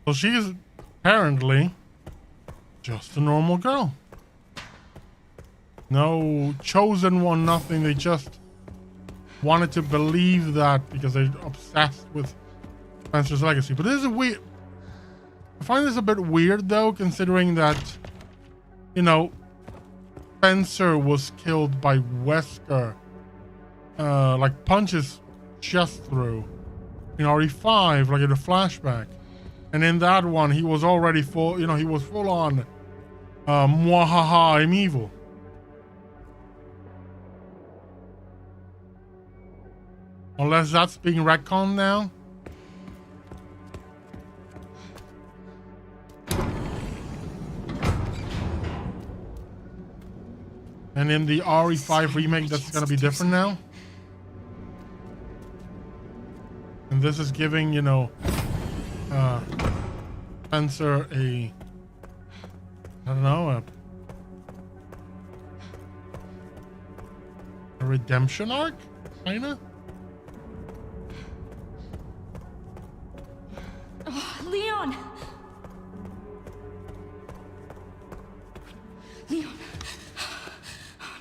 So she's apparently just a normal girl. No chosen one, nothing. They just wanted to believe that because they're obsessed with Spencer's legacy. But this is weird. I find this a bit weird, though, considering that, you know, Spencer was killed by Wesker. Like, punches just through. In RE5, like in a flashback. And in that one, he was already full, you know, he was full on, mwahaha, I'm evil. Unless that's being retconned now. And in the RE5 remake, that's gonna be different now. And this is giving, you know, Spencer I don't know, a redemption arc, kinda? Oh, Leon! Leon! Oh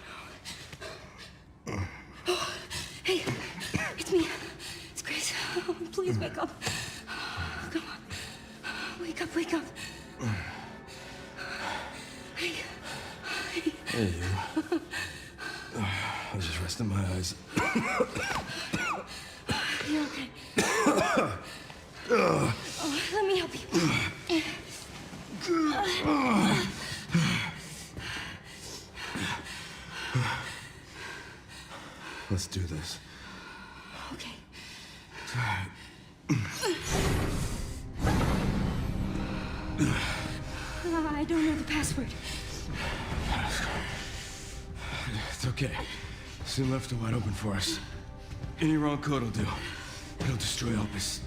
no. Oh, hey, it's me. It's Grace. Oh, please wake up. Come on. Wake up, wake up. Hey. Hey, you. I was just resting my eyes. You're okay. Oh, let me help you. Let's do this. Okay. I don't know the password. It's okay. Soon left it wide open for us. Any wrong code will do. It'll destroy Opus.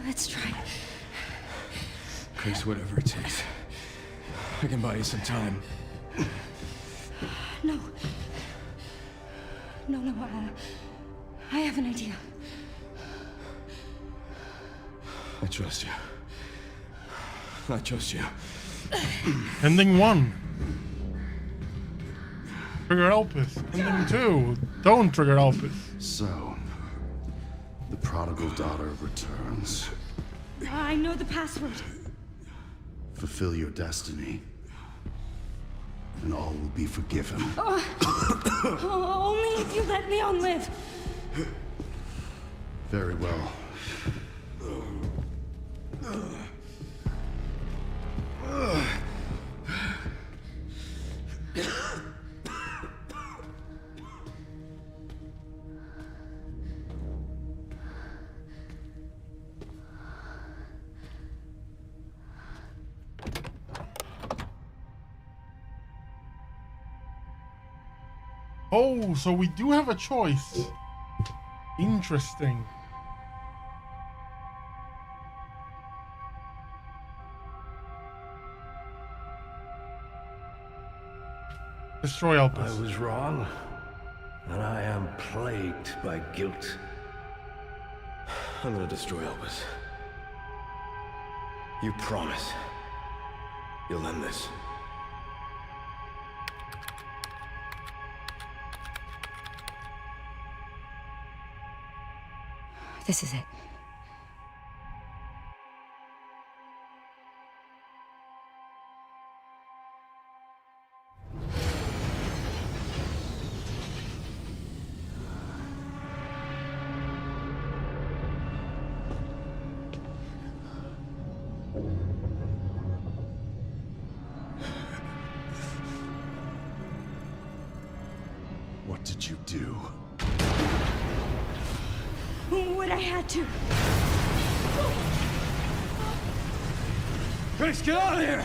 Let's try. Grace, whatever it takes. I can buy you some time. No. No, I have an idea. I trust you. I trust you. Ending 1. Trigger Elpis. Ending 2. Don't trigger Elpis. So, the prodigal daughter returns. I know the password. Fulfill your destiny, and all will be forgiven. Only if you let Leon live. Very well. Oh, so we do have a choice. Interesting. Destroy Elpis. I was wrong, and I am plagued by guilt. I'm gonna destroy Elvis. You promise you'll end this? This is it. What did you do? What I had to. Grace, get out of here!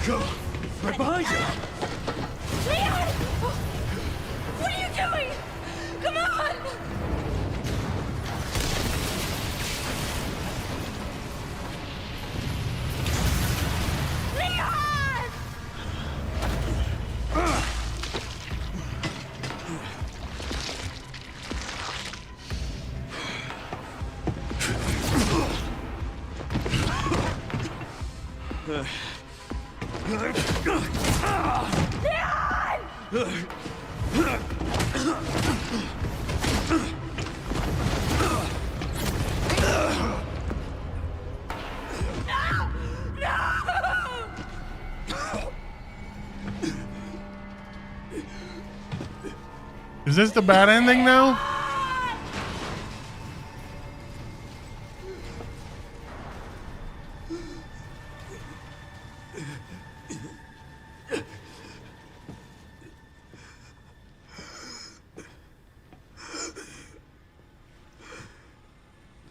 Go! Right behind you! Leon! What are you doing? Come on! Leon! Is this the bad ending now?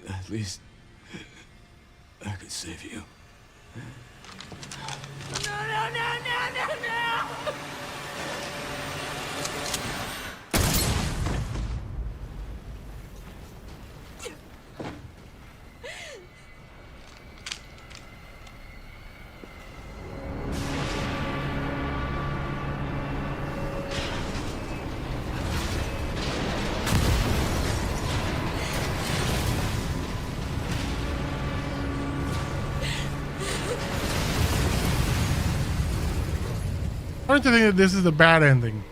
At least I could save you. No! I don't think that this is the bad ending.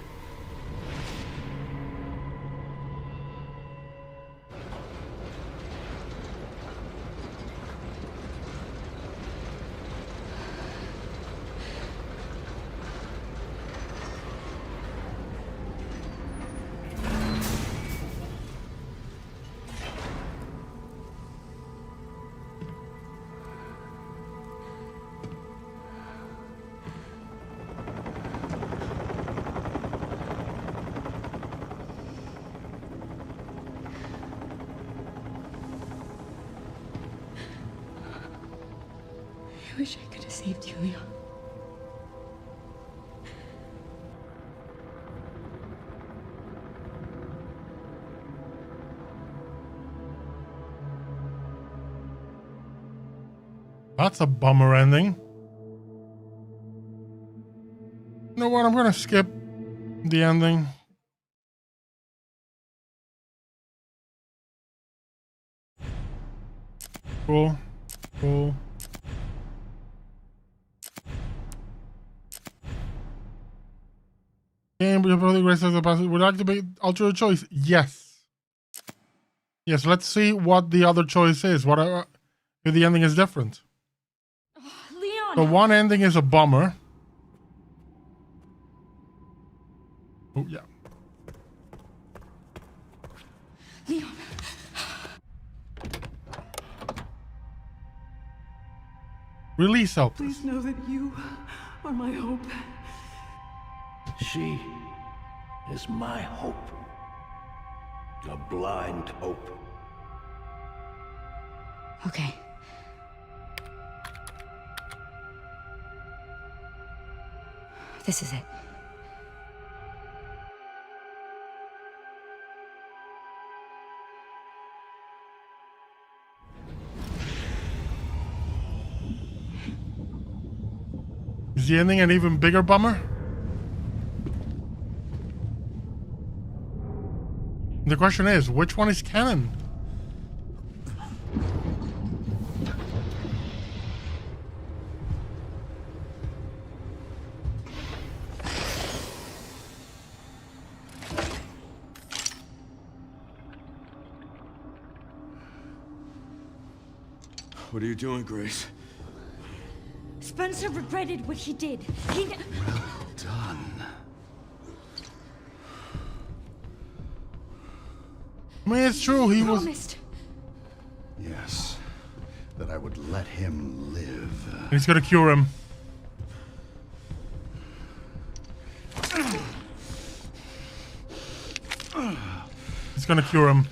I wish I could have saved you, Leon. That's a bummer ending. You know what? I'm gonna skip the ending. Cool. Cool. Game, would you like to alter a choice? Yes. Yes, let's see what the other choice is. What if the ending is different? Oh, Leon! The one ending is a bummer. Oh, yeah. Leon! Release Elpis. Please know that you are my hope. She is my hope. A blind hope. Okay. This is it. Is the ending an even bigger bummer? The question is, which one is canon? What are you doing, Grace? Spencer regretted what he did. He... Well done. I mean, it's true, he was... promised. Yes, that I would let him live. He's gonna cure him. He's gonna cure him.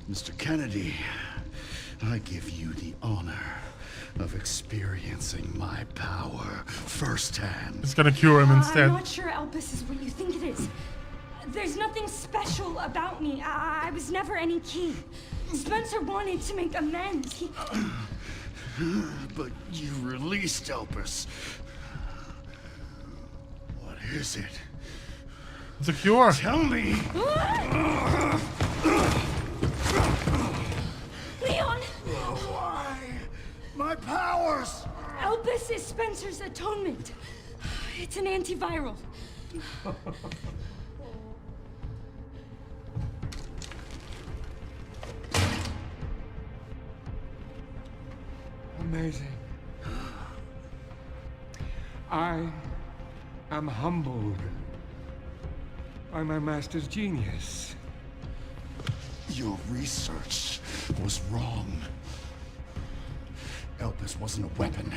Mr. Kennedy, I give you the honor of experiencing my power firsthand. He's gonna cure him instead. I'm not sure Elpis is what you think it is. There's nothing special about me. I was never any king. Spencer wanted to make amends. He... But you released Elpis. What is it? It's a cure. Tell me! Leon! Why? My powers! Elpis is Spencer's atonement. It's an antiviral. Amazing. I am humbled by my master's genius. Your research was wrong. Elpis wasn't a weapon.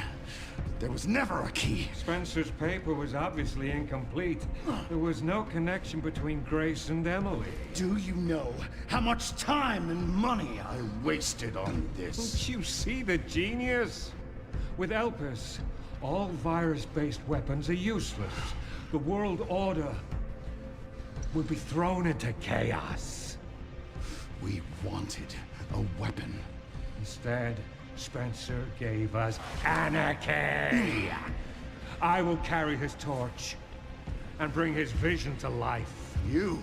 There was never a key. Spencer's paper was obviously incomplete. There was no connection between Grace and Emily. Do you know how much time and money I wasted on this? Don't you see the genius? With Elpis, all virus-based weapons are useless. The world order will be thrown into chaos. We wanted a weapon. Instead, Spencer gave us anarchy. I will carry his torch and bring his vision to life. You?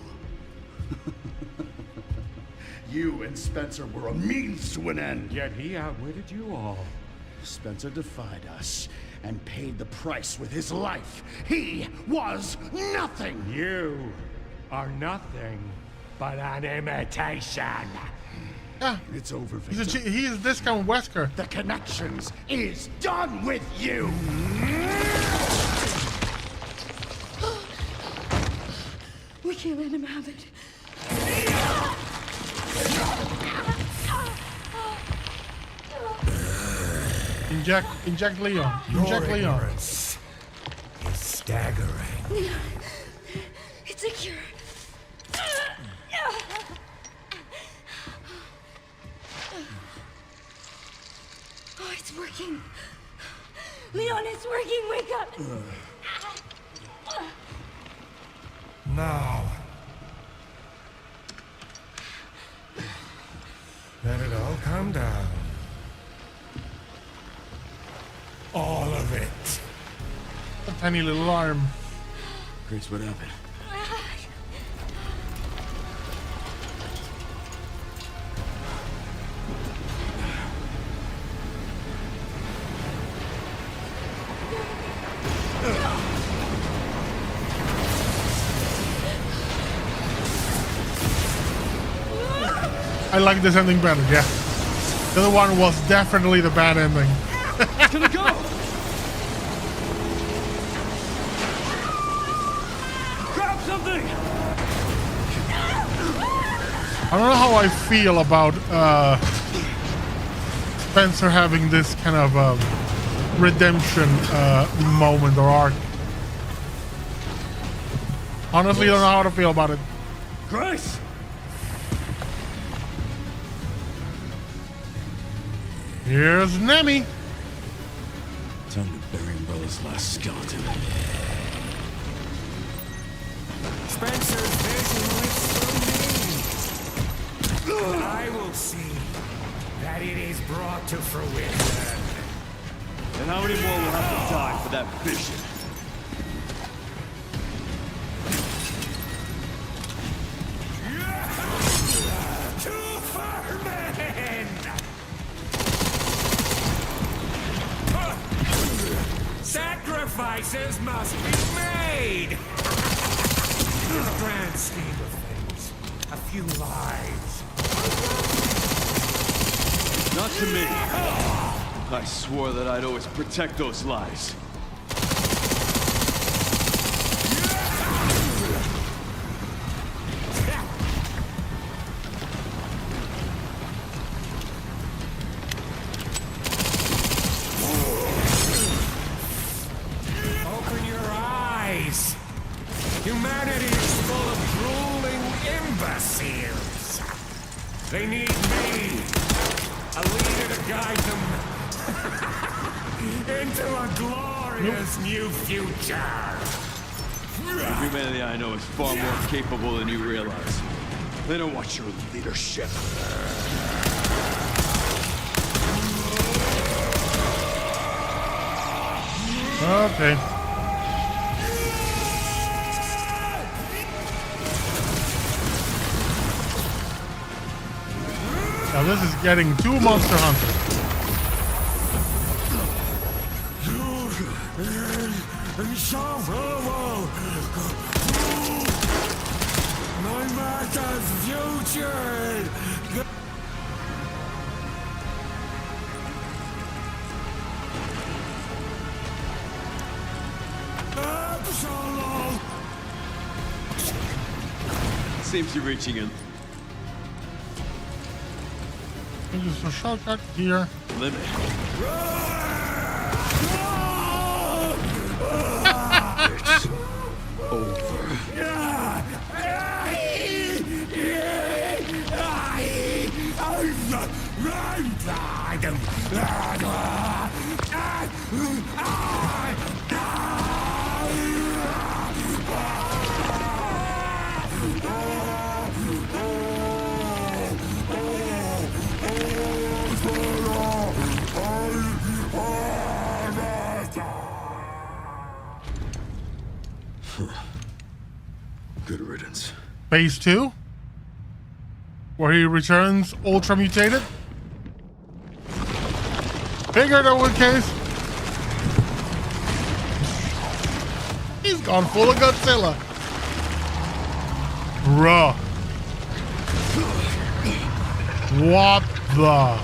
You and Spencer were a means to an end. Yet he outwitted you all. Spencer defied us and paid the price with his life. He was nothing. You are nothing but an imitation. Yeah, It's over, he Victor. is discount Wesker. The Connections is done with you. We can't let him have it. Inject Leon. Inject Leon. Ignorance is staggering. It's a cure. Oh, it's working. Leon, it's working. Wake up. Now, let it all calm down. All of it. A tiny little arm. Grace, what happened? I like this ending better, yeah. The other one was definitely the bad ending. It's gonna go! Grab something! I don't know how I feel about Spencer having this kind of redemption moment or arc. Honestly, I don't know how to feel about it. Grace! Here's Nemi. Time to bury Umbrella's last skeleton. Spencer's vision lives through me. I will see that it is brought to fruition. And how many more will have to die for that vision? To Furman! Sacrifices must be made! In the grand scheme of things, a few lives. Not to me. I swore that I'd always protect those lives. Open your eyes! Humanity is full of drooling imbeciles! They need me! A leader to guide them into a glorious new future! The humanity I know is far more capable than you realize. They don't want your leadership. Okay. Now this is getting too Monster Hunter. insufferable. My master's future. Absolute. Seems you're reaching in. Use a shortcut here. Limit. It's over. Good riddance. Phase 2, where he returns ultra mutated. Figured that was the case. He's gone full of Godzilla. Bruh. What the?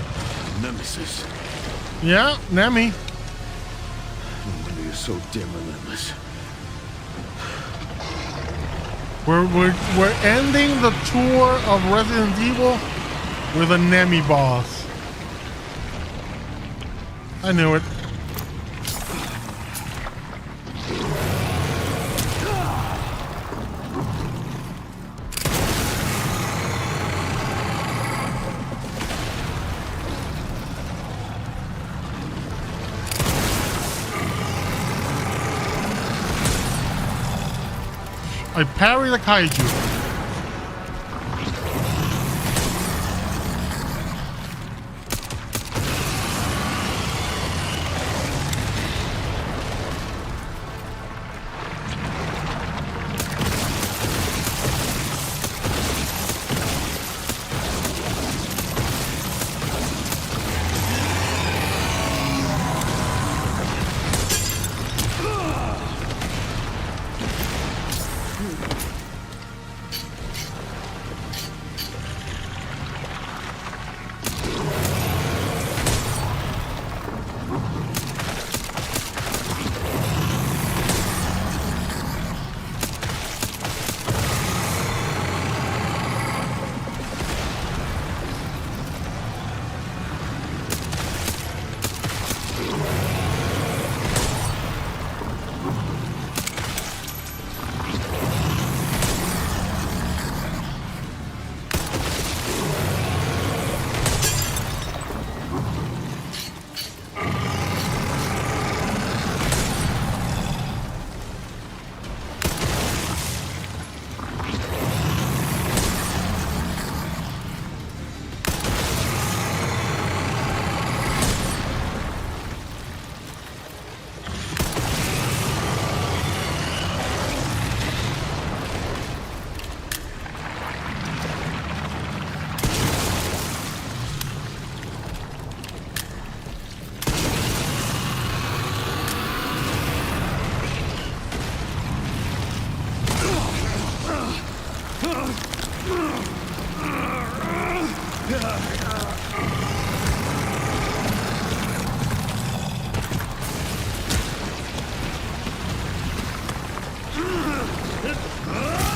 Nemesis. Yeah, Nemi. No wonder you're so damn relentless. We're ending the tour of Resident Evil with a Nemi boss. I knew it. I parry the Kaiju.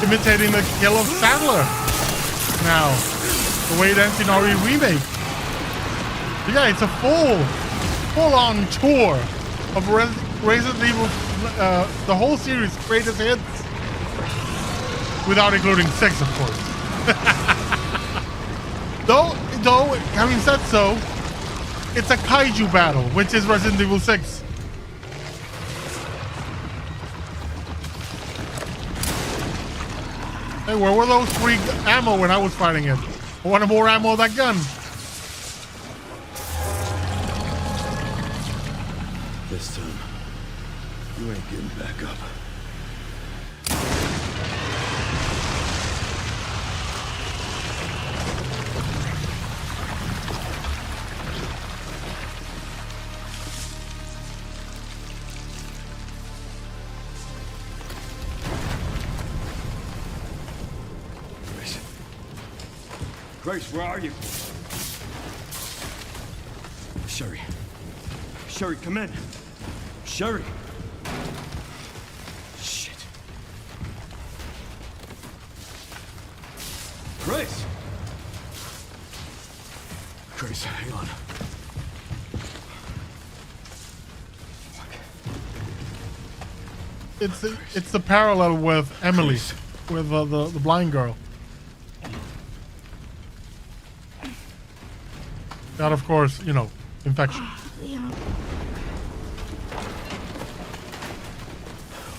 Imitating the kill of Sadler now, the way it ends in RE Remake. But yeah, it's a full-on tour of Resident Evil, the whole series' greatest hits, without including 6, of course. though, having said so, it's a Kaiju battle, which is Resident Evil 6. Hey, where were those free ammo when I was fighting it? I wanted more ammo of that gun. This time, you ain't getting back up. Grace, where are you? Sherry. Sherry, come in. Sherry. Shit. Grace! Grace, hang on. It's the parallel with Emily, with the blind girl. That, of course, you know, infection. Leon.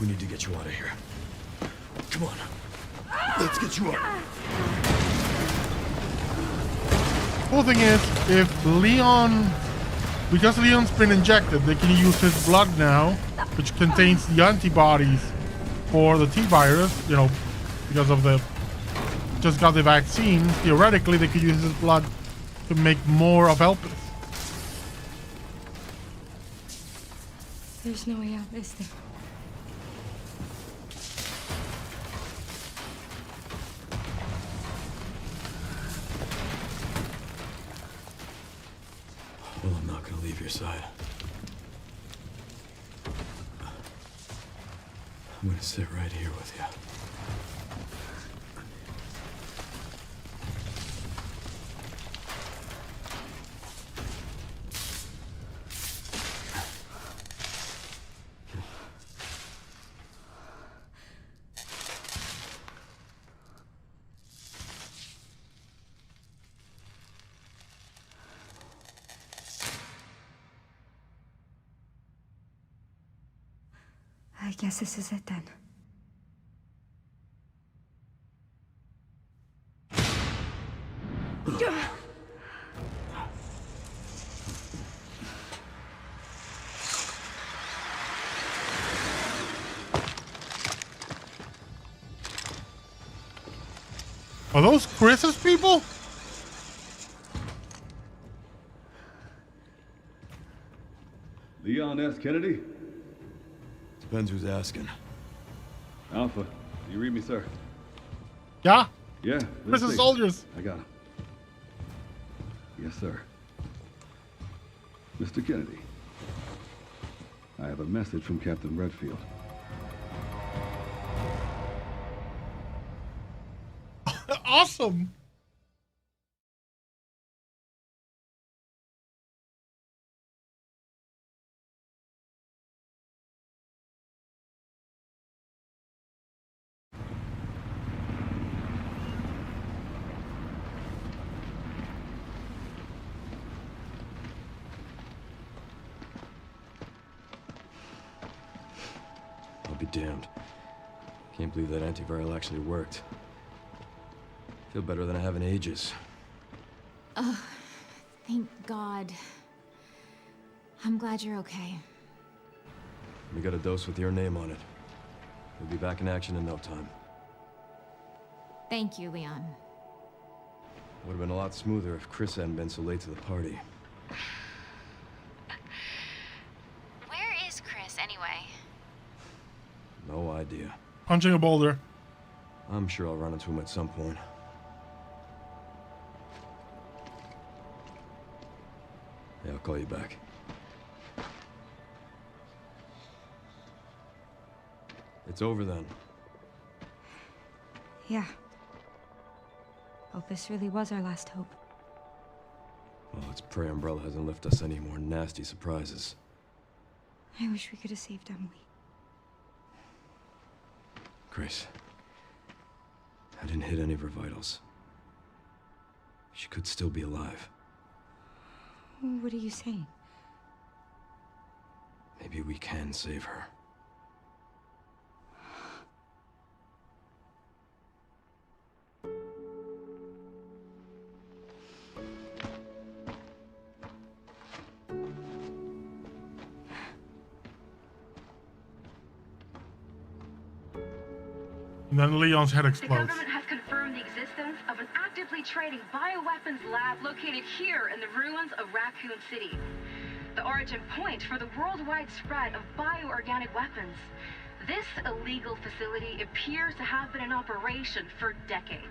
We need to get you out of here. Come on. Let's get you out. Cool thing is, if Leon, because Leon's been injected, they can use his blood now, which contains the antibodies for the T-virus, you know, because of the, just got the vaccine. Theoretically, they could use his blood to make more of Elpis. There's no way out, is there? Well, I'm not gonna leave your side. I'm gonna sit right here with you. I guess this is it then. Are those Chris's people? Leon S. Kennedy? Depends who's asking. Alpha, do you read me, sir? Yeah, Yeah. Chris's soldiers. I got him. Yes, sir. Mr. Kennedy, I have a message from Captain Redfield. Awesome. I'll be damned. Can't believe that antiviral actually worked. Feel better than I have in ages. Thank God. I'm glad you're okay. We got a dose with your name on it. We'll be back in action in no time. Thank you, Leon. Would have been a lot smoother if Chris hadn't been so late to the party. Where is Chris, anyway? No idea. Punching a boulder. I'm sure I'll run into him at some point. Yeah, I'll call you back. It's over then. Yeah. Hope this really was our last hope. Well, let's pray Umbrella hasn't left us any more nasty surprises. I wish we could have saved Emily. Grace, I didn't hit any of her vitals. She could still be alive. What are you saying? Maybe we can save her. And then Leon's head The explodes. government has confirmed the existence of an actively trading bioweapons lab located here in the ruins of Raccoon City. The origin point for the worldwide spread of bioorganic weapons. This illegal facility appears to have been in operation for decades.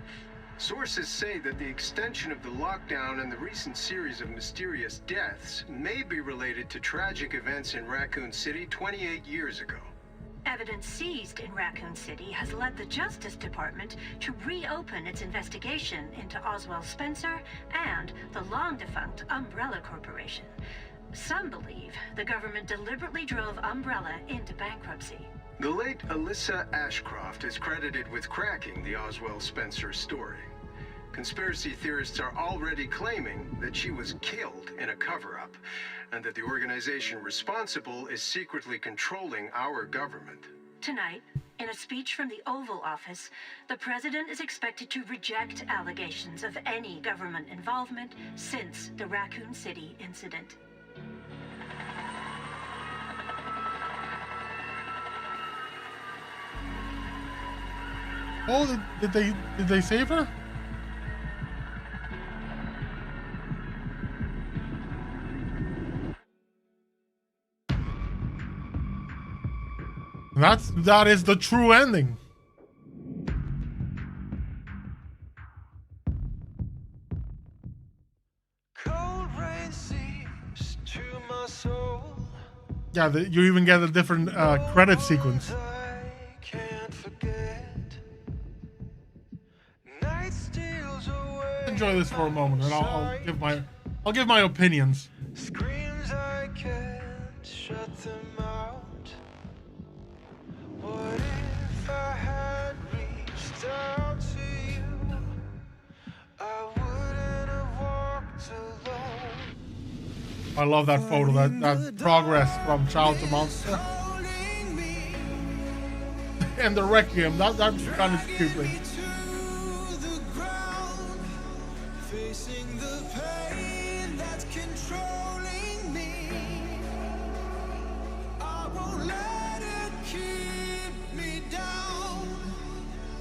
Sources say that the extension of the lockdown and the recent series of mysterious deaths may be related to tragic events in Raccoon City 28 years ago. Evidence seized in Raccoon City has led the Justice Department to reopen its investigation into Oswald Spencer and the long-defunct Umbrella Corporation. Some believe the government deliberately drove Umbrella into bankruptcy. The late Alyssa Ashcroft is credited with cracking the Oswald Spencer story. Conspiracy theorists are already claiming that she was killed in a cover-up, and that the organization responsible is secretly controlling our government. Tonight, in a speech from the Oval Office, the president is expected to reject allegations of any government involvement since the Raccoon City incident. Oh, did they save her? That is the true ending. Cold rain seeps to my soul. Yeah, you even get a different credit sequence. Enjoy this for a moment, and I'll give my opinions. Screams I can't shut them out. What if I had reached out to you? I wouldn't have walked alone. I love that photo, that progress from child to monster. And the Requiem, that's kind of stupid. Facing the pain that's controlling me, I won't let it keep me down.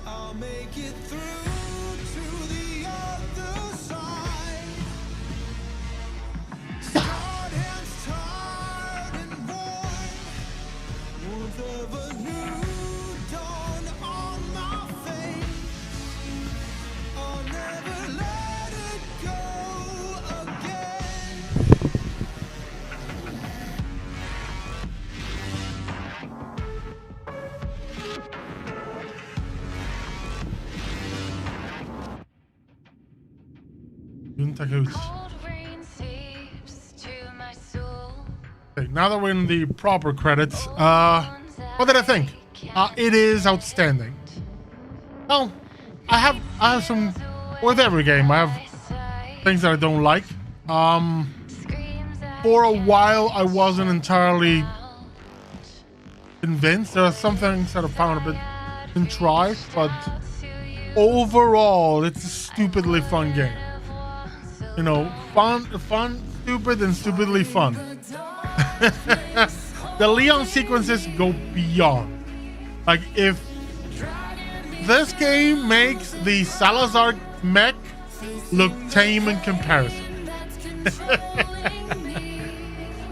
I'll make it through to the other side. Scarred hands, tired and worn, warmth of a new dawn on my face. I'll never let it go again. Okay, now that we're in the proper credits, what did I think? It is outstanding. Well, I have some, with every game, I have things that I don't like. For a while, I wasn't entirely convinced. There are some things that I found a bit contrived, but overall, it's a stupidly fun game. You know, fun, stupid, and stupidly fun. The Leon sequences go beyond. Like, if this game makes the Salazar mech look tame in comparison.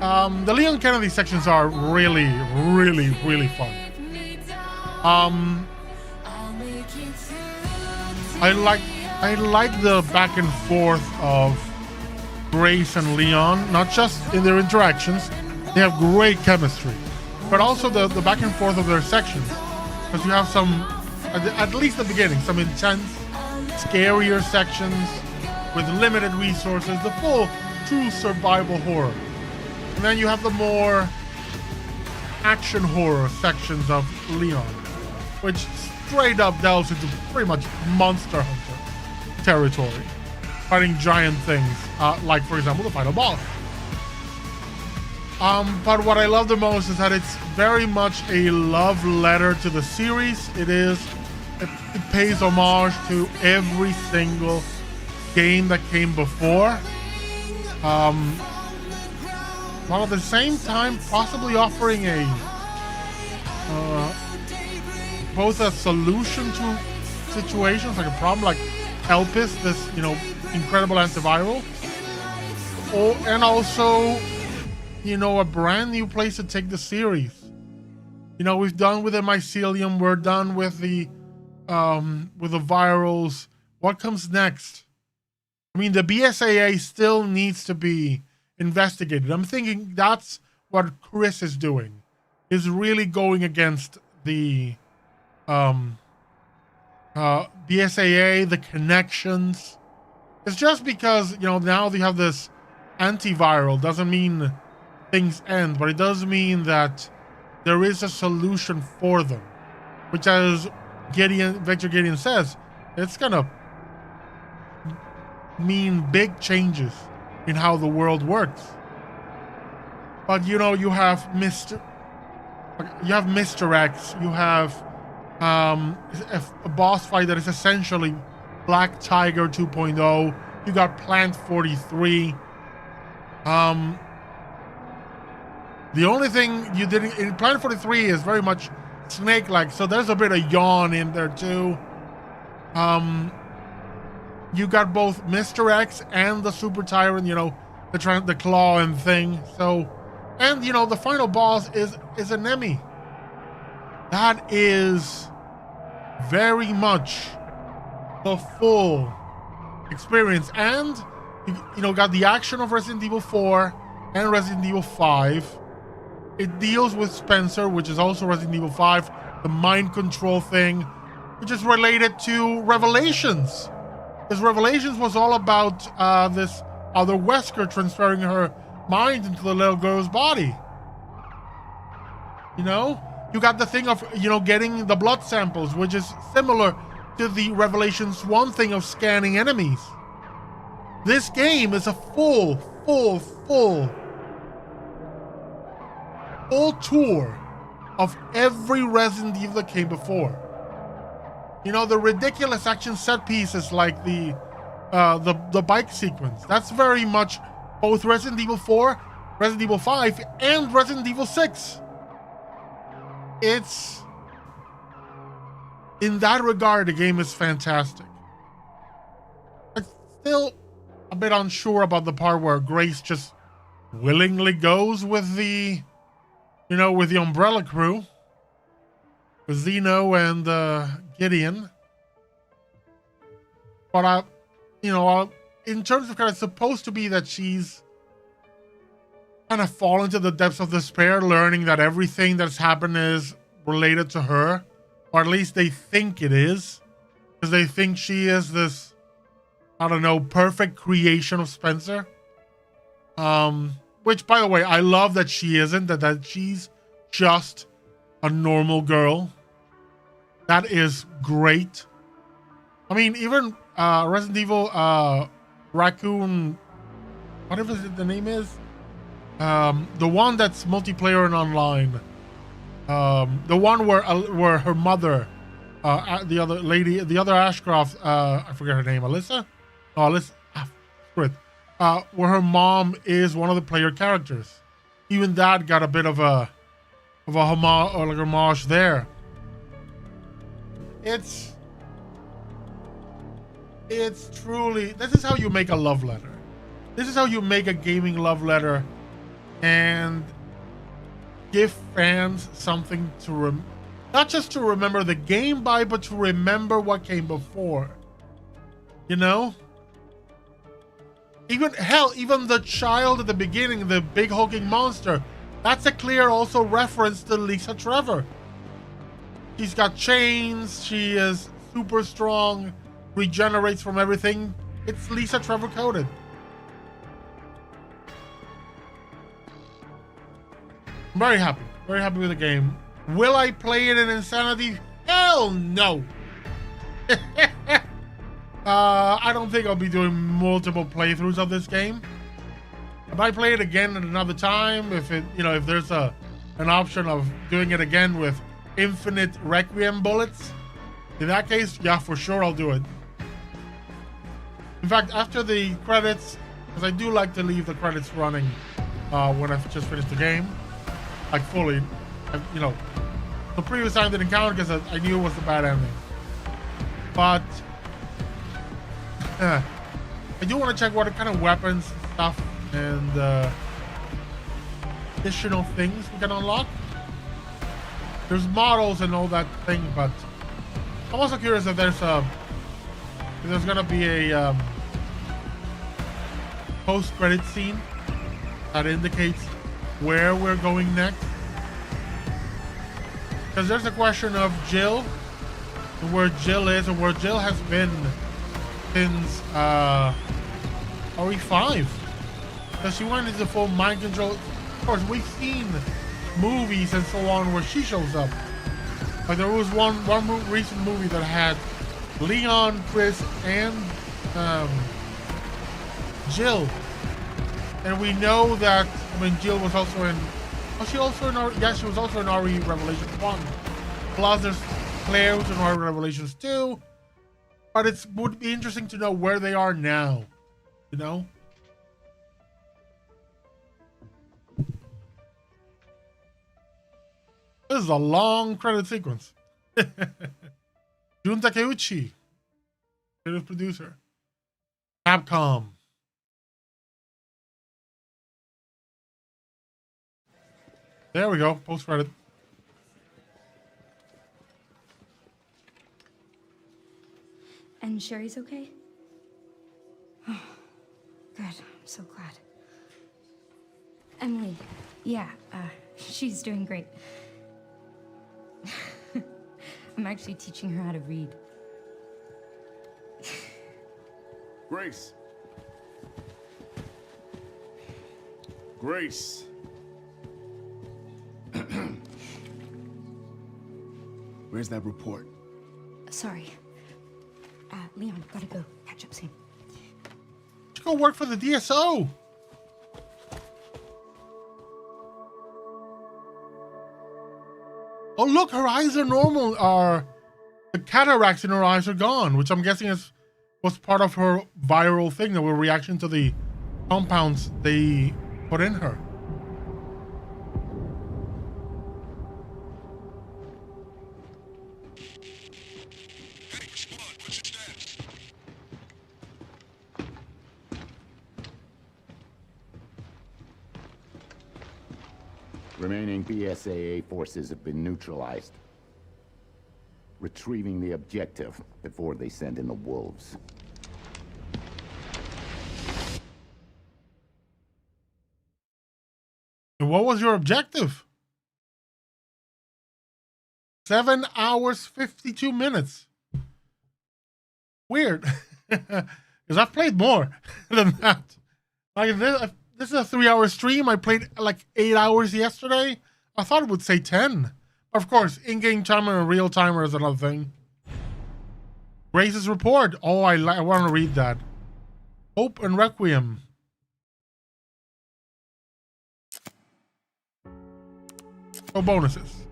The Leon Kennedy sections are really, really, really fun. I like the back and forth of Grace and Leon, not just in their interactions. They have great chemistry, but also the back and forth of their sections. Because you have some, at least at the beginning, some intense, scarier sections with limited resources, the full true survival horror. And then you have the more action horror sections of Leon, which straight up delves into pretty much Monster Hunter territory, fighting giant things, like, for example, the final boss. But what I love the most is that it's very much a love letter to the series. It pays homage to every single game that came before, while at the same time possibly offering both a solution to situations, like a problem like Elpis, this incredible antiviral, and also a brand new place to take the series. We've done with the mycelium, we're done with the virals, what comes next? I mean, the BSAA still needs to be investigated. I'm thinking that's what Chris is doing, is really going against the BSAA, the connections. It's just because, now they have this antiviral doesn't mean things end, but it does mean that there is a solution for them, which, as Victor Gideon says, it's gonna mean big changes in how the world works. But you have Mr. X, you have a boss fight that is essentially Black Tiger 2.0. You got Plant 43. The only thing you didn't in Plant 43 is very much Snake-like, so there's a bit of yawn in there too. You got both Mr. X and the Super Tyrant, the claw and thing. So, and the final boss is a Nemi. That is very much the full experience, and you got the action of Resident Evil 4 and Resident Evil 5. It deals with Spencer, which is also Resident Evil 5, the mind control thing, which is related to Revelations. Because Revelations was all about this other Wesker transferring her mind into the little girl's body. You got the thing of, getting the blood samples, which is similar to the Revelations 1 thing of scanning enemies. This game is a full tour of every Resident Evil that came before. The ridiculous action set pieces like the bike sequence. That's very much both Resident Evil 4, Resident Evil 5, and Resident Evil 6. It's, in that regard, the game is fantastic. I'm still a bit unsure about the part where Grace just willingly goes with the Umbrella crew, with Zeno and Gideon. But in terms of it's supposed to be that she's kind of fallen to the depths of despair, learning that everything that's happened is related to her, or at least they think it is, because they think she is this, perfect creation of Spencer. Which, by the way, I love that she isn't, that she's just a normal girl. That is great. I mean, even Resident Evil Raccoon, whatever the name is, the one that's multiplayer and online, the one where her mother, the other lady, the other Ashcroft, I forget her name, Alyssa? No, Alyssa, screw it. Where her mom is one of the player characters. Even that got a bit of a homage there. It's truly, this is how you make a love letter. This is how you make a gaming love letter and give fans something to not just to remember the game by, but to remember what came before. Even the child at the beginning, the big hulking monster, that's a clear also reference to Lisa Trevor. She's got chains, she is super strong, regenerates from everything. It's Lisa Trevor coded. I'm very happy with the game. Will I play it in Insanity? Hell no. I don't think I'll be doing multiple playthroughs of this game. If I play it again at another time, if there's an option of doing it again with infinite Requiem bullets, in that case, yeah, for sure I'll do it. In fact, after the credits, because I do like to leave the credits running when I've just finished the game, like fully, the previous time didn't count because I knew it was the bad ending. But I do want to check what kind of weapons and stuff and additional things we can unlock. There's models and all that thing, but I'm also curious if there's There's gonna be a post-credit scene that indicates where we're going next. Because there's a question of Jill, and where Jill is, and where Jill has been since RE5. Because she went into full mind control. Of course, we've seen movies and so on where she shows up. Like there was one recent movie that had Leon, Chris, and Jill. And we know that, I mean, Jill was also in, was she also in she was also in RE Revelations 1. Plus there's Claire who's in RE Revelations 2. But it would be interesting to know where they are now, you know? This is a long credit sequence. Jun Takeuchi, creative producer. Capcom. There we go, post credit. And Sherry's okay? Oh, good. I'm so glad. Emily, yeah, she's doing great. I'm actually teaching her how to read. Grace. Grace. Where's that report? Sorry. Leon, gotta go. Catch up soon. Let's go work for the DSO. Oh, look, her eyes are normal. The cataracts in her eyes are gone, which I'm guessing was part of her viral thing that were reaction to the compounds they put in her. Remaining BSAA forces have been neutralized. Retrieving the objective before they send in the wolves. And what was your objective? 7 hours, 52 minutes. Weird. Because I've played more than that. Like this is a 3-hour stream. I played like 8 hours yesterday. I thought it would say 10. Of course, in-game timer and real timer is another thing. Grace's report. Oh, I want to read that. Hope and Requiem. Oh, bonuses.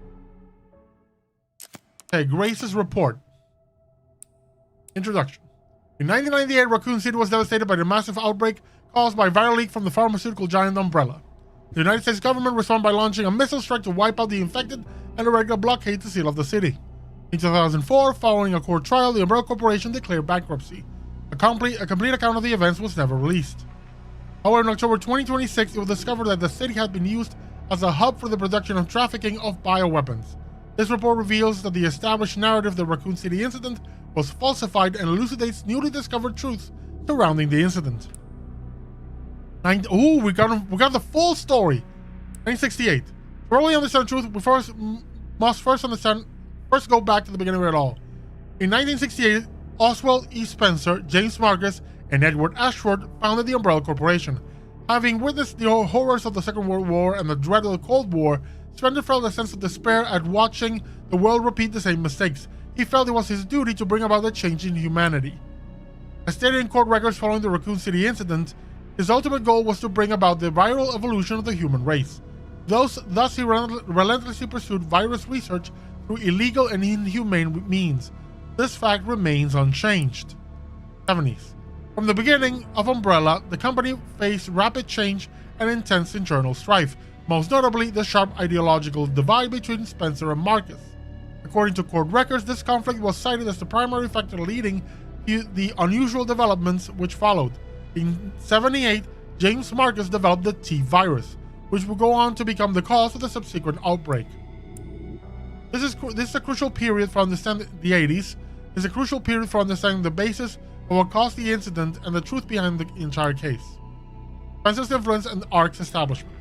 Okay, Grace's report. Introduction. In 1998, Raccoon City was devastated by the massive outbreak caused by viral leak from the pharmaceutical giant Umbrella. The United States government responded by launching a missile strike to wipe out the infected and a regular blockade to seal off the city. In 2004, following a court trial, the Umbrella Corporation declared bankruptcy. A complete account of the events was never released. However, in October 2026, it was discovered that the city had been used as a hub for the production and trafficking of bioweapons. This report reveals that the established narrative of the Raccoon City incident was falsified and elucidates newly discovered truths surrounding the incident. We got the full story. 1968. To really understand the truth, we must first go back to the beginning of it all. In 1968, Oswald E. Spencer, James Marcus, and Edward Ashford founded the Umbrella Corporation. Having witnessed the horrors of the Second World War and the dread of the Cold War, Spencer felt a sense of despair at watching the world repeat the same mistakes. He felt it was his duty to bring about a change in humanity. As stated in court records following the Raccoon City incident, his ultimate goal was to bring about the viral evolution of the human race. Thus he relentlessly pursued virus research through illegal and inhumane means. This fact remains unchanged. 70s. From the beginning of Umbrella, the company faced rapid change and intense internal strife, most notably the sharp ideological divide between Spencer and Marcus. According to court records, this conflict was cited as the primary factor leading to the unusual developments which followed. In 78, James Marcus developed the T-virus, which would go on to become the cause of the subsequent outbreak. This is a crucial period for understanding the 80s. Is a crucial period for understanding the basis of what caused the incident and the truth behind the entire case. Spencer's influence and ARC's establishment.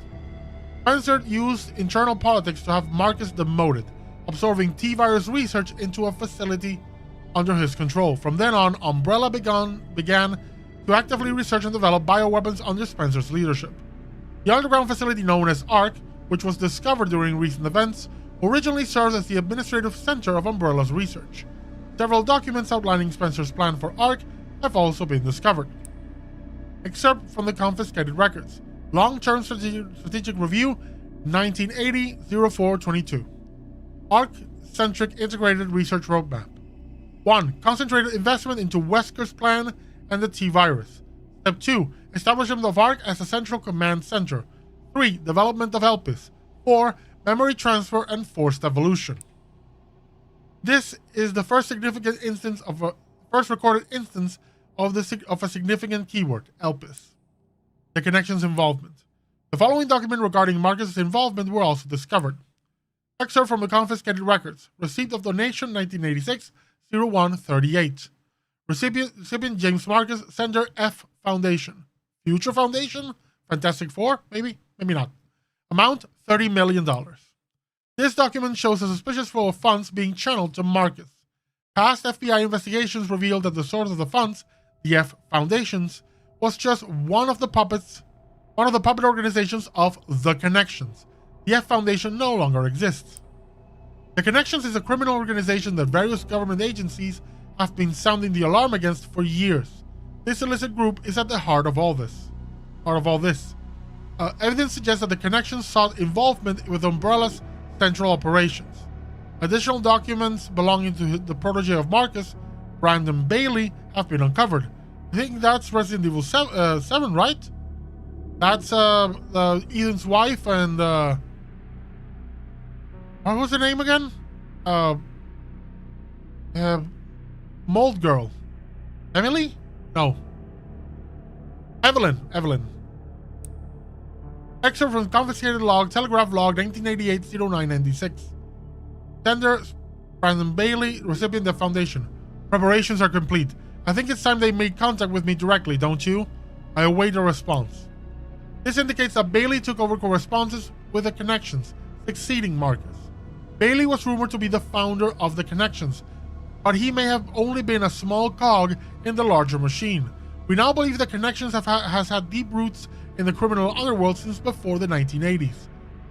Spencer used internal politics to have Marcus demoted, absorbing T-virus research into a facility under his control. From then on, Umbrella began to actively research and develop bioweapons under Spencer's leadership. The underground facility known as ARC, which was discovered during recent events, originally served as the administrative center of Umbrella's research. Several documents outlining Spencer's plan for ARC have also been discovered. Excerpt from the confiscated records. Long-Term Strategic Review, 1980-04-22. ARC-centric integrated research roadmap. 1. Concentrated investment into Wesker's plan and the T-virus. Step 2. Establishment of ARC as a central command center. 3. Development of Elpis. 4. Memory transfer and forced evolution. This is the first recorded instance of a significant keyword, Elpis. The Connection's involvement. The following document regarding Marcus's involvement were also discovered. Excerpt from the confiscated records. Receipt of donation 1986-01-38. Recipient James Marcus, Sender F Foundation. Future Foundation? Fantastic Four? Maybe not. Amount $30 million. This document shows a suspicious flow of funds being channeled to Marcus. Past FBI investigations revealed that the source of the funds, the F Foundations, was just one of the puppet organizations of The Connections. The F Foundation no longer exists. The Connections is a criminal organization that various government agencies have been sounding the alarm against for years. This illicit group is at the heart of all this. Evidence suggests that the Connections sought involvement with Umbrella's central operations. Additional documents belonging to the protege of Marcus, Brandon Bailey, have been uncovered. I think that's Resident Evil 7, right? That's Ethan's wife and what was her name again? Mold Girl. Emily? No. Evelyn. Excerpt from confiscated log, Telegraph log 1988-09-96. Sender Brandon Bailey, recipient of Foundation. Preparations are complete. I think it's time they made contact with me directly, don't you? I await a response. This indicates that Bailey took over correspondences with the Connections, succeeding Marcus. Bailey was rumored to be the founder of the Connections, but he may have only been a small cog in the larger machine. We now believe the Connections has had deep roots in the criminal underworld since before the 1980s.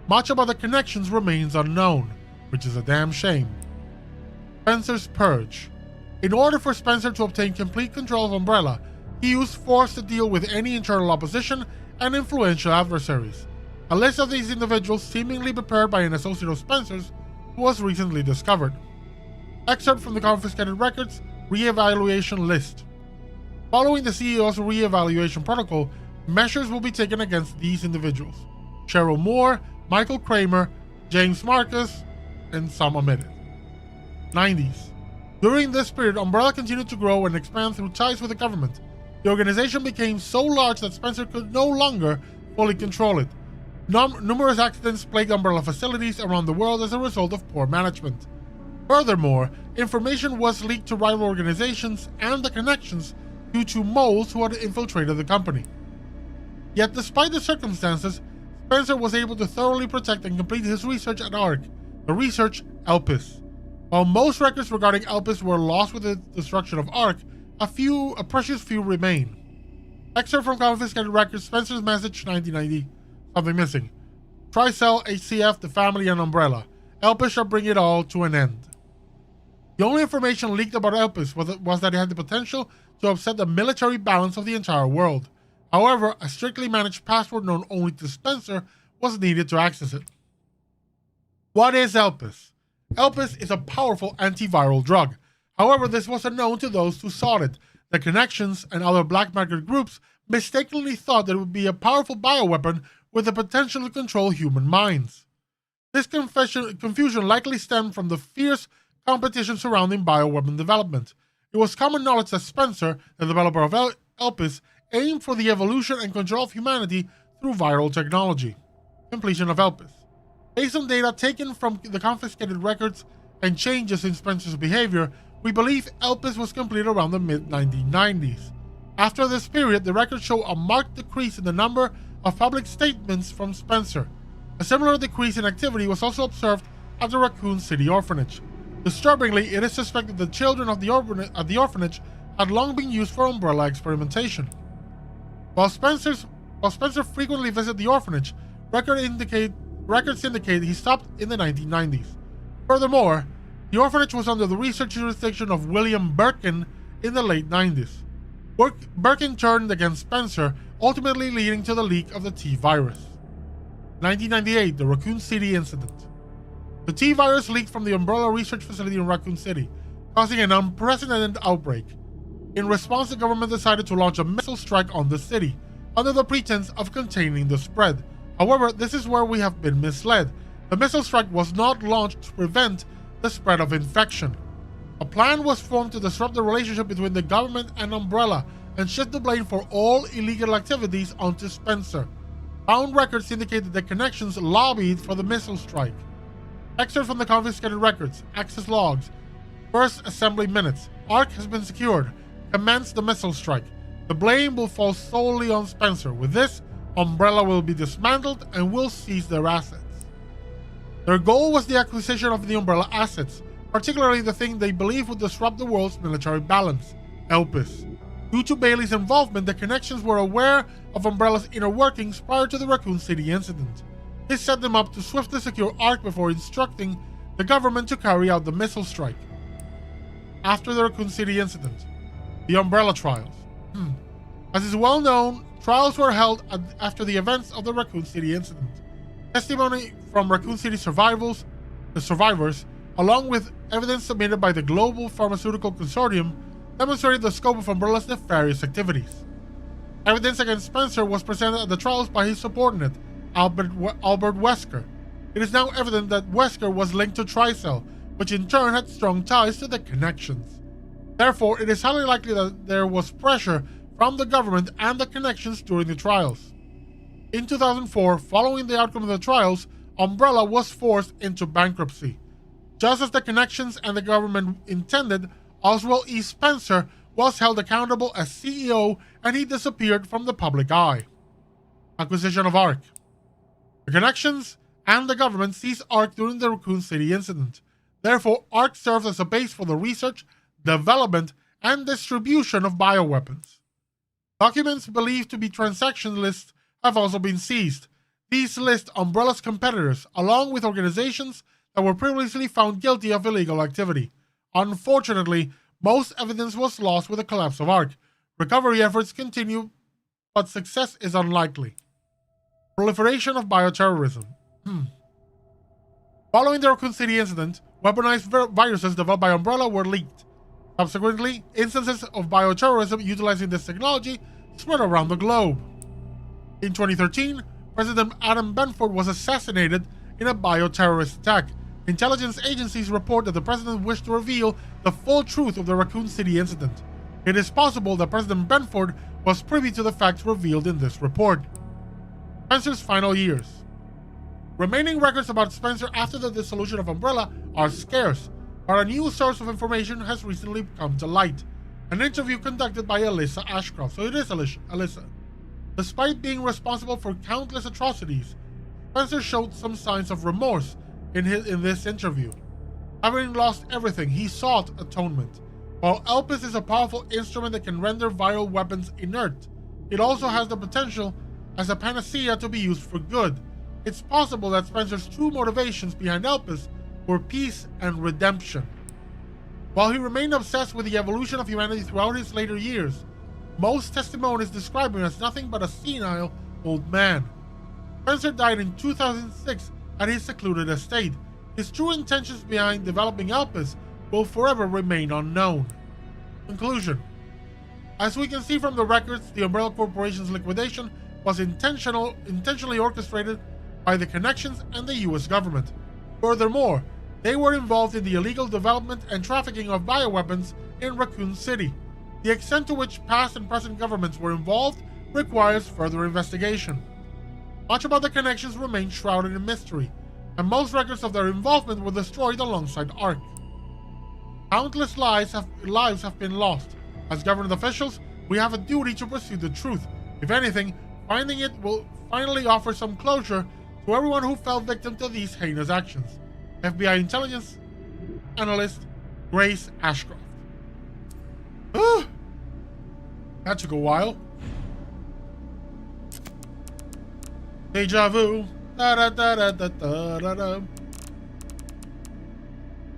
Much about the Connections remains unknown, which is a damn shame. Spencer's Purge. In order for Spencer to obtain complete control of Umbrella, he used force to deal with any internal opposition and influential adversaries. A list of these individuals, seemingly prepared by an associate of Spencer's, was recently discovered. Excerpt from the confiscated records, Re-evaluation List. Following the CEO's re-evaluation protocol, measures will be taken against these individuals: Cheryl Moore, Michael Kramer, James Marcus, and some omitted. 90s. During this period, Umbrella continued to grow and expand through ties with the government. The organization became so large that Spencer could no longer fully control it. Numerous accidents plagued Umbrella facilities around the world as a result of poor management. Furthermore, information was leaked to rival organizations and the Connections due to moles who had infiltrated the company. Yet despite the circumstances, Spencer was able to thoroughly protect and complete his research at ARC, the research Elpis. While most records regarding Elpis were lost with the destruction of ARC, a precious few remain. Excerpt from confiscated records, Spencer's message 1990. Something missing. Tricell, HCF, the family, and Umbrella. Elpis shall bring it all to an end. The only information leaked about Elpis was that it had the potential to upset the military balance of the entire world. However, a strictly managed password known only to Spencer was needed to access it. What is Elpis? Elpis is a powerful antiviral drug. However, this was unknown to those who sought it. The Connections and other black market groups mistakenly thought that it would be a powerful bioweapon with the potential to control human minds. This confusion likely stemmed from the fierce competition surrounding bioweapon development. It was common knowledge that Spencer, the developer of Elpis, aimed for the evolution and control of humanity through viral technology. Completion of Elpis. Based on data taken from the confiscated records and changes in Spencer's behavior, we believe Elpis was completed around the mid-1990s. After this period, the records show a marked decrease in the number of public statements from Spencer. A similar decrease in activity was also observed at the Raccoon City orphanage. Disturbingly, it is suspected the children of the orphanage had long been used for Umbrella experimentation. While Spencer frequently visited the orphanage, records indicate he stopped in the 1990s. Furthermore, the orphanage was under the research jurisdiction of William Birkin in the late 90s. Birkin turned against Spencer, ultimately leading to the leak of the T-virus. 1998, the Raccoon City incident. The T-virus leaked from the Umbrella research facility in Raccoon City, causing an unprecedented outbreak. In response, the government decided to launch a missile strike on the city, under the pretense of containing the spread. However, this is where we have been misled. The missile strike was not launched to prevent the spread of infection. A plan was formed to disrupt the relationship between the government and Umbrella and shift the blame for all illegal activities onto Spencer. Found records indicate that the connections lobbied for the missile strike. Excerpts from the confiscated records, access logs, first assembly minutes. ARC has been secured. Commence the missile strike. The blame will fall solely on Spencer. With this, Umbrella will be dismantled and will seize their assets. Their goal was the acquisition of the Umbrella assets, particularly the thing they believed would disrupt the world's military balance, Elpis. Due to Bailey's involvement, the connections were aware of Umbrella's inner workings prior to the Raccoon City incident. This set them up to swiftly secure ARC before instructing the government to carry out the missile strike. After the Raccoon City incident, the Umbrella trials. As is well known, trials were held after the events of the Raccoon City incident. Testimony from Raccoon City survivors, along with evidence submitted by the Global Pharmaceutical Consortium, demonstrated the scope of Umbrella's nefarious activities. Evidence against Spencer was presented at the trials by his subordinate, Albert Wesker. It is now evident that Wesker was linked to Tricell, which in turn had strong ties to the connections. Therefore, it is highly likely that there was pressure from the government and the connections during the trials. In 2004, following the outcome of the trials, Umbrella was forced into bankruptcy. Just as the connections and the government intended, Oswald E. Spencer was held accountable as CEO and he disappeared from the public eye. Acquisition of ARC. The connections and the government seized ARC during the Raccoon City incident. Therefore, ARC serves as a base for the research, development, and distribution of bioweapons. Documents believed to be transaction lists have also been seized. These list Umbrella's competitors, along with organizations that were previously found guilty of illegal activity. Unfortunately, most evidence was lost with the collapse of ARC. Recovery efforts continue, but success is unlikely. Proliferation of bioterrorism. Following the Raccoon City incident, weaponized viruses developed by Umbrella were leaked. Subsequently, instances of bioterrorism utilizing this technology spread around the globe. In 2013, President Adam Benford was assassinated in a bioterrorist attack. Intelligence agencies report that the president wished to reveal the full truth of the Raccoon City incident. It is possible that President Benford was privy to the facts revealed in this report. Spencer's final years. Remaining records about Spencer after the dissolution of Umbrella are scarce, but a new source of information has recently come to light. An interview conducted by Alyssa Ashcroft. So it is Alyssa. Despite being responsible for countless atrocities, Spencer showed some signs of remorse in this interview. Having lost everything, he sought atonement. While Elpis is a powerful instrument that can render viral weapons inert, it also has the potential as a panacea to be used for good. It's possible that Spencer's true motivations behind Elpis were peace and redemption. While he remained obsessed with the evolution of humanity throughout his later years, most testimonies describe him as nothing but a senile old man. Spencer died in 2006 at his secluded estate. His true intentions behind developing Elpis will forever remain unknown. Conclusion. As we can see from the records, the Umbrella Corporation's liquidation was intentionally orchestrated by the connections and the US government. Furthermore, they were involved in the illegal development and trafficking of bioweapons in Raccoon City. The extent to which past and present governments were involved requires further investigation. Much about the connections remains shrouded in mystery, and most records of their involvement were destroyed alongside ARC. Countless lives have been lost. As government officials, we have a duty to pursue the truth. If anything, finding it will finally offer some closure to everyone who fell victim to these heinous actions. FBI intelligence analyst Grace Ashcroft. That took a while. Deja vu. Da da da da da da da.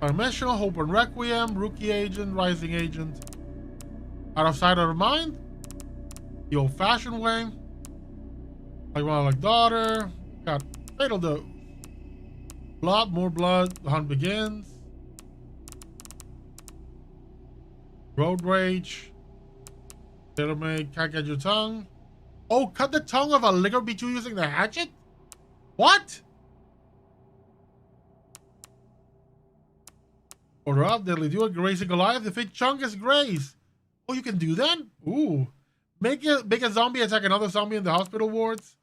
Dimensional, Hope and Requiem, Rookie Agent, Rising Agent. Out of sight, out of mind. The old-fashioned way. Like mother, like daughter. Got fatal dose. Blood, more blood. The hunt begins. Road rage. Tailor made. Can't get your tongue. Oh, cut the tongue of a liquor B2 using the hatchet? What? Order up, deadly duel, Grace and Goliath. Defeat Chungus Grace. Oh, you can do that? Ooh. Make a zombie attack another zombie in the hospital wards.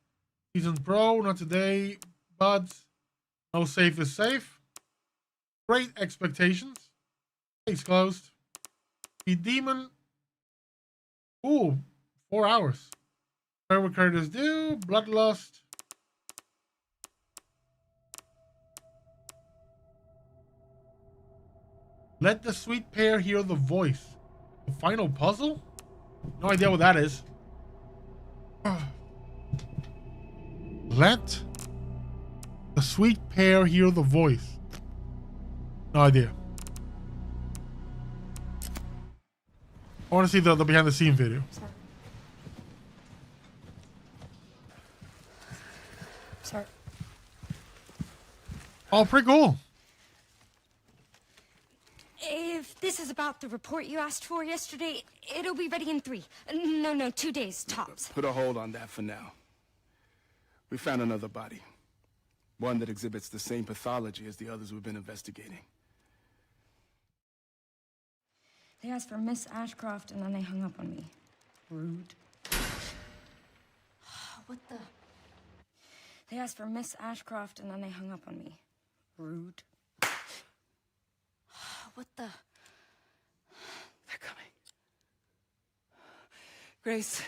Season Pro, not today. Buds. No safe is safe. Great expectations. Case closed. The demon. Ooh, 4 hours. Whatever credit is due. Bloodlust. Let the sweet pair hear the voice. The final puzzle? No idea what that is. Let the sweet pair hear the voice. No idea. I want to see the behind the scene video. Sorry. Oh, pretty cool. If this is about the report you asked for yesterday, it'll be ready in 3. No, 2 days, tops. Put a hold on that for now. We found another body. One that exhibits the same pathology as the others we've been investigating. They asked for Miss Ashcroft and then they hung up on me. Rude. What the? They asked for Miss Ashcroft and then they hung up on me. Rude. What the? They're coming. Grace,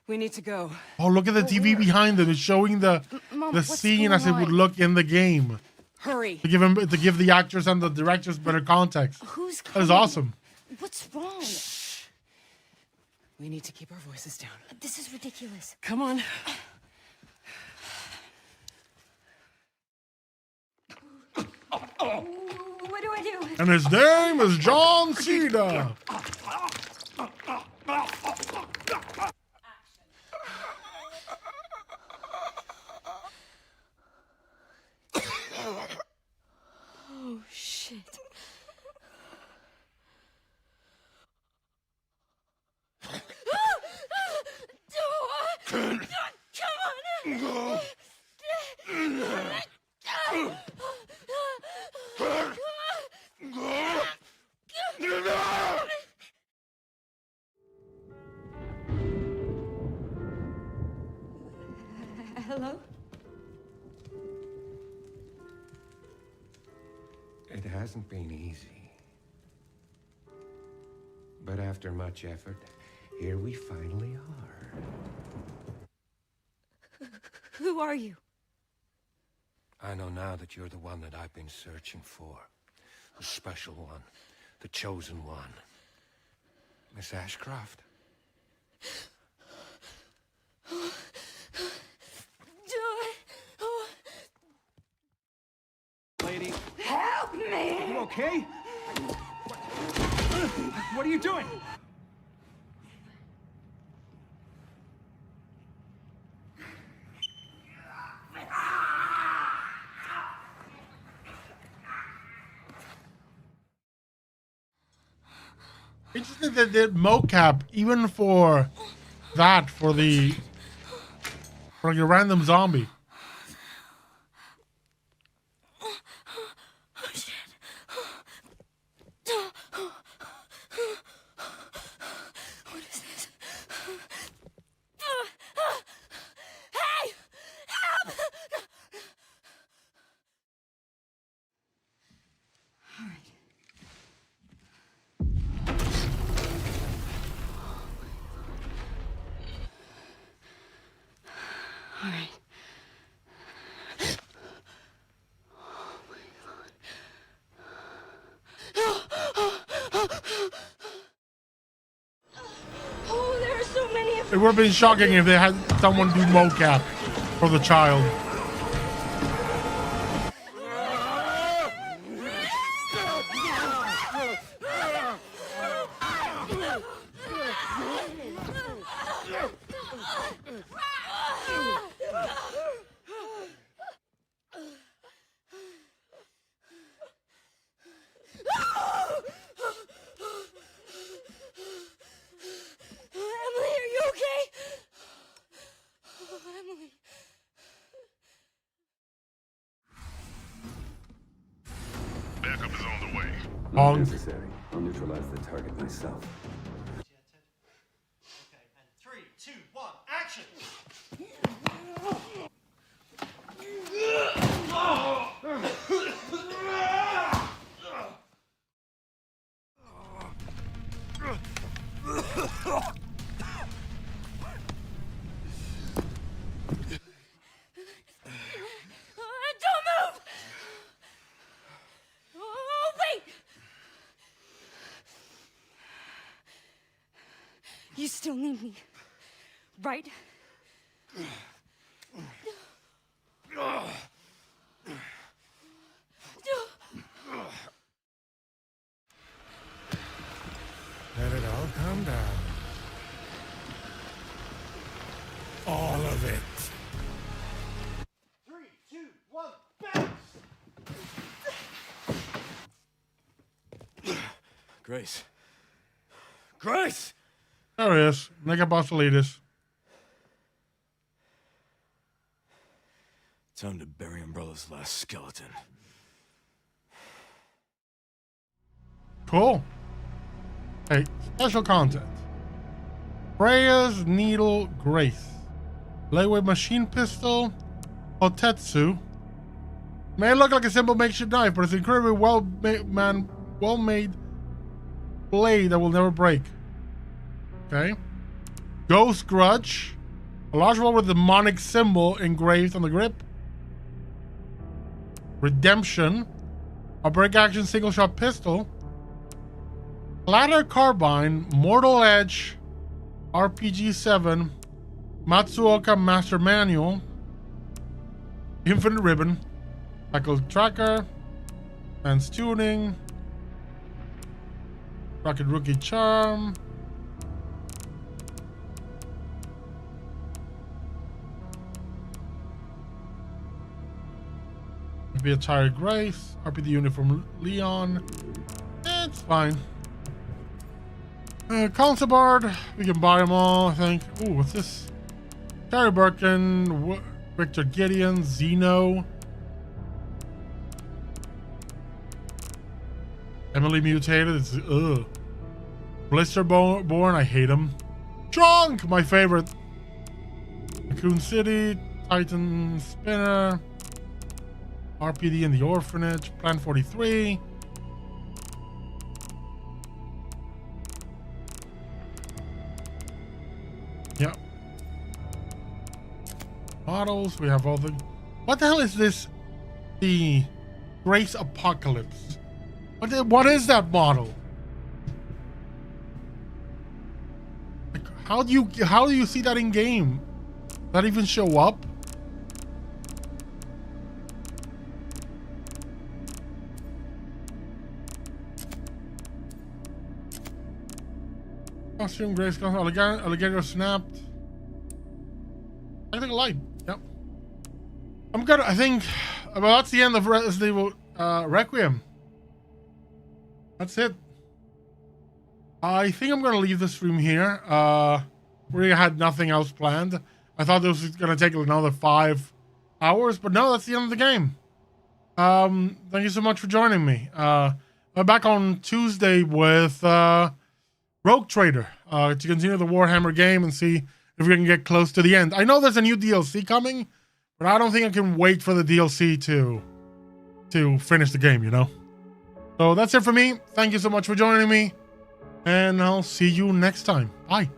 we need to go. Oh, look at the TV behind them. It's showing the Mom, scene as it would look in the game. Hurry. To give the actors and the directors better context. Who's That is coming? awesome. What's wrong? We need to keep our voices down. This is ridiculous. Come on. What do I do? And his name is John Cena. Oh, shit. Hello? It hasn't been easy. But after much effort, here we finally are. Who are you? I know now that you're the one that I've been searching for. The special one. The chosen one. Miss Ashcroft. Lady. Help me! You okay? What are you doing? Interesting that they did mocap even for that, for your random zombie. What is this? Hey! Help! All right. it would have been shocking if they had someone do mocap for the child. Emily, are you okay? Oh, Emily. Backup is on the way. Not necessary. I'll neutralize the target myself. Okay, and 3, 2, 1, action! Don't move! Oh, wait! You still need me, right? Let it all calm down. All of it. 3, 2, 1, bounce! Grace. Grace! There he is. Nick Apostolides. Time to bury Umbrella's last skeleton. Cool. Hey, special content. Freya's Needle Grace. Lightweight machine pistol. Otetsu. May look like a simple makeshift knife, but it's an incredibly well-made blade that will never break. Okay. Ghost Grudge. A large one with the demonic symbol engraved on the grip. Redemption. A break-action single-shot pistol. Ladder Carbine. Mortal Edge. RPG-7. Matsuoka Master Manual. Infinite Ribbon. Tackle Tracker. Fence Tuning. Rocket Rookie Charm. Be a Tired Grace. RPD Uniform Leon. It's fine. Concept art. We can buy them all, I think. Ooh, what's this? Terry Birkin. Victor Gideon. Zeno. Emily Mutated. It's ugh. Blisterborn. I hate him. Trunk, my favorite. Raccoon City. Titan Spinner. RPD in the Orphanage. Plan 43. Yep. Models. We have all the... What the hell is this? The Grace Apocalypse. What is that model? Like, how do you see that in game? Does that even show up? Costume, Grace, Alligator snapped. Tactical light. Yep. I'm good. I think. Well, that's the end of Resident Evil Requiem. That's it. I think I'm gonna leave the stream here. We had nothing else planned. I thought this was gonna take another 5 hours, but no, that's the end of the game. Thank you so much for joining me. I'm back on Tuesday with Rogue Trader to continue the Warhammer game and see if we can get close to the end. I know there's a new DLC coming, but I don't think I can wait for the DLC to finish the game, you know? So that's it for me. Thank you so much for joining me, and I'll see you next time. Bye.